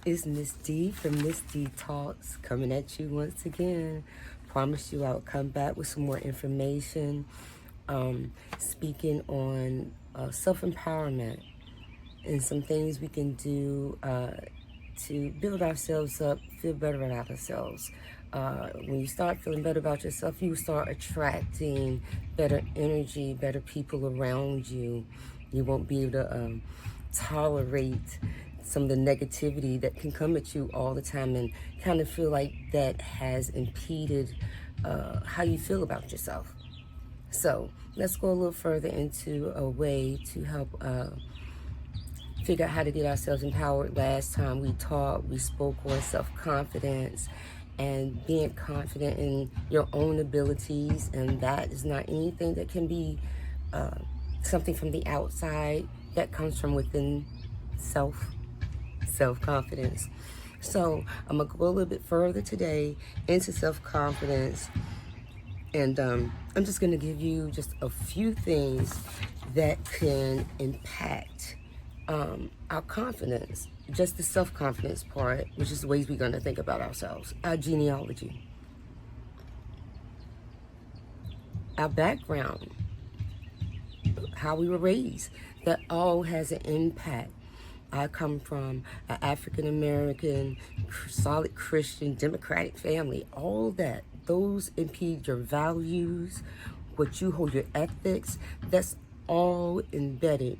It's Miss D from Miss D Talks coming at you once again. Promise you I'll come back with some more information, speaking on self-empowerment and some things we can do to build ourselves up, feel better about ourselves. When you start feeling better about yourself, you start attracting better energy, better people around you. You won't be able to tolerate some of the negativity that can come at you all the time and kind of feel like that has impeded how you feel about yourself. So let's go a little further into a way to help figure out how to get ourselves empowered. Last time we talked, we spoke on self-confidence and being confident in your own abilities, and that is not anything that can be something from the outside. That comes from within self-confidence. So I'm gonna go a little bit further today into self-confidence, and I'm just gonna give you just a few things that can impact our confidence, just the self-confidence part, which is the ways we're going to think about ourselves, our genealogy, our background, how we were raised. That all has an impact. I come from an African American, solid Christian, democratic family. All that, those impede your values, what you hold, your ethics. That's all embedded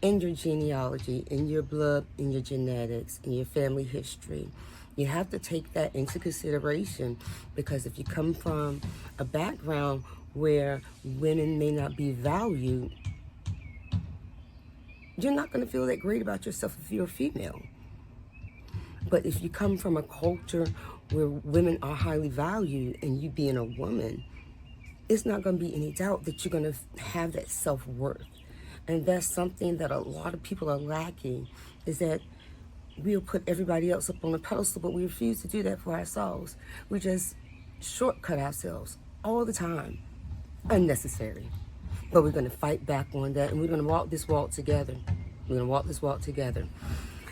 in your genealogy, in your blood, in your genetics, in your family history. You have to take that into consideration, because if you come from a background where women may not be valued, you're not going to feel that great about yourself if you're a female. But if you come from a culture where women are highly valued, and you being a woman, it's not going to be any doubt that you're going to have that self-worth. And that's something that a lot of people are lacking, is that we'll put everybody else up on a pedestal, but we refuse to do that for ourselves. We just shortcut ourselves all the time, unnecessary. But we're going to fight back on that, and we're going to walk this walk together. We're going to walk this walk together.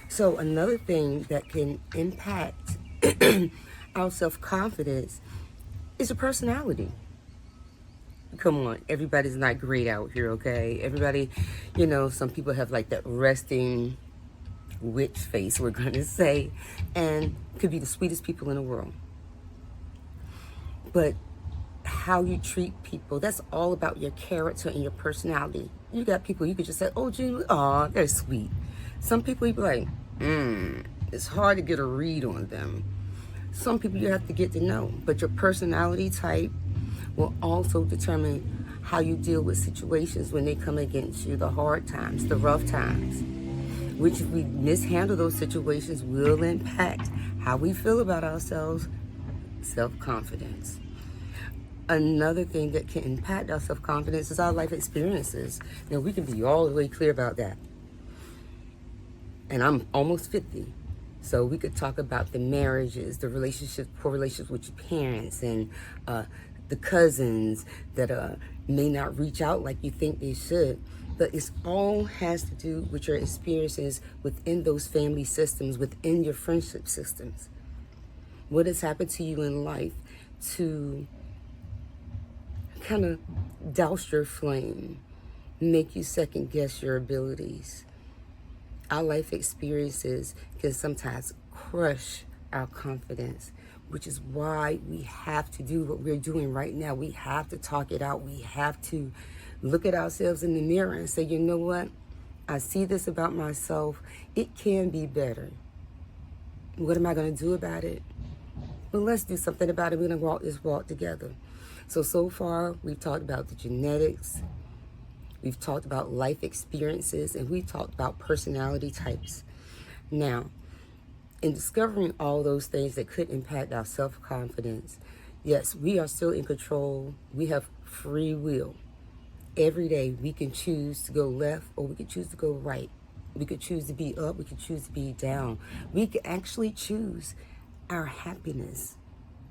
So another thing that can impact our self-confidence is your personality. Come on, everybody's not great out here, okay? Everybody, some people have like that resting witch face, we're going to say, and could be the sweetest people in the world. But how you treat people, that's all about your character and your personality. You got people you could just say, oh, gee, aw, they're sweet. Some people you be like, it's hard to get a read on them. Some people you have to get to know, but your personality type will also determine how you deal with situations when they come against you, the hard times, the rough times, which if we mishandle those situations will impact how we feel about ourselves, self-confidence. Another thing that can impact our self-confidence is our life experiences. Now, we can be all the way clear about that. And I'm almost 50. So we could talk about the marriages, the relationships, poor relationships with your parents, and the cousins that may not reach out like you think they should. But it's all has to do with your experiences within those family systems, within your friendship systems. What has happened to you in life to kind of douse your flame, make you second guess your abilities. Our life experiences can sometimes crush our confidence, which is why we have to do what we're doing right now. We have to talk it out. We have to look at ourselves in the mirror and say, you know what? I see this about myself. It can be better. What am I going to do about it? Well, let's do something about it. We're going to walk this walk together. So far, we've talked about the genetics, we've talked about life experiences, and we've talked about personality types. Now, in discovering all those things that could impact our self-confidence, yes, we are still in control. We have free will. Every day, we can choose to go left or we can choose to go right. We could choose to be up, we could choose to be down. We could actually choose our happiness,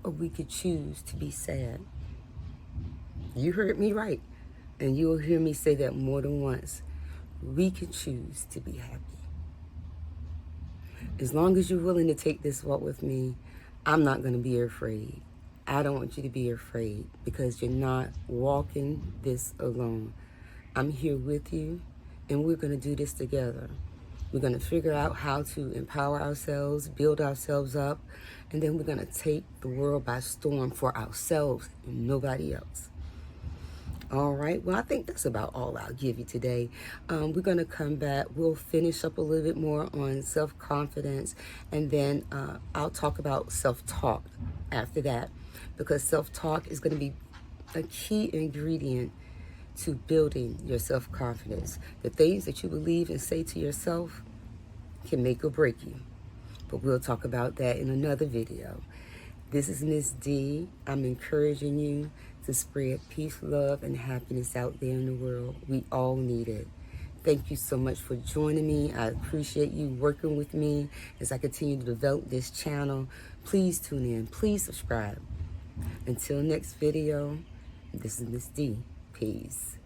or we could choose to be sad. You heard me right, and you'll hear me say that more than once. We can choose to be happy. As long as you're willing to take this walk with me, I'm not going to be afraid. I don't want you to be afraid because you're not walking this alone. I'm here with you, and we're going to do this together. We're going to figure out how to empower ourselves, build ourselves up, and then we're going to take the world by storm for ourselves and nobody else. All right, well, I think that's about all I'll give you today. We're going to come back. We'll finish up a little bit more on self-confidence, and then I'll talk about self-talk after that, because self-talk is going to be a key ingredient to building your self-confidence. The things that you believe and say to yourself can make or break you, but we'll talk about that in another video. This is Miss D. I'm encouraging you to spread peace, love, and happiness out there in the world. We all need it. Thank you so much for joining me. I appreciate you working with me as I continue to develop this channel. Please tune in. Please subscribe. Until next video, this is Miss D. Peace.